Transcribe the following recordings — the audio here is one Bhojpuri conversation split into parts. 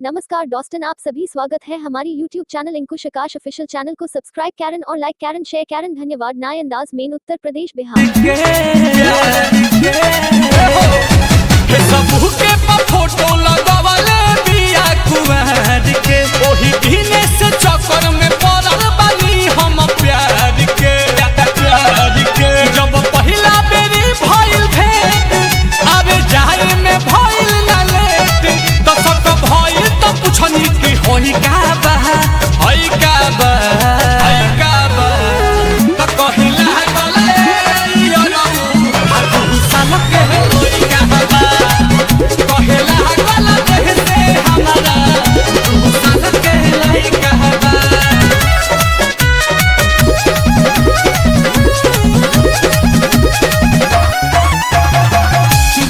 नमस्कार दोस्तन, आप सभी स्वागत है हमारी YouTube चैनल अंकुश आकाश ऑफिशियल चैनल को सब्सक्राइब कैरन और लाइक कैरन शेयर कैरन। धन्यवाद। नए अंदाज मेन उत्तर प्रदेश बिहार। फोटो लगावले बिया कुमार के ओही दिने से चक्कर में पड़ल बानी हम प्यार के जब पहिला बेरी भइल भेंट आवे जाए में भइल ना लेट तो सब भइल तो पूछनी कि होई का बा होई का बा होई का बा तो कहिला गले यो रहू हर साल के होई का बा कहिला गला देह से हमारा तू साल के लइका बा।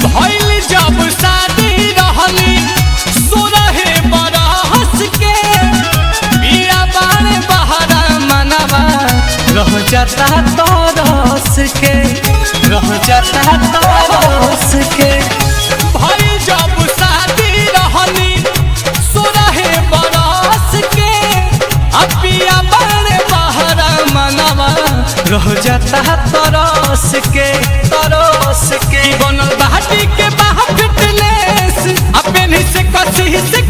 भइल जब शादी रहली सोरहे बरस के बिया बारे बहरा मनवा रह जाता तरस के रह जाता तरस के। भइल जब शादी रहली सोरहे बरस के अब बिया बारे बहरा मनवा रह जाता तरस के बनल बाटी के बाह फिटनेस अपने से कसी से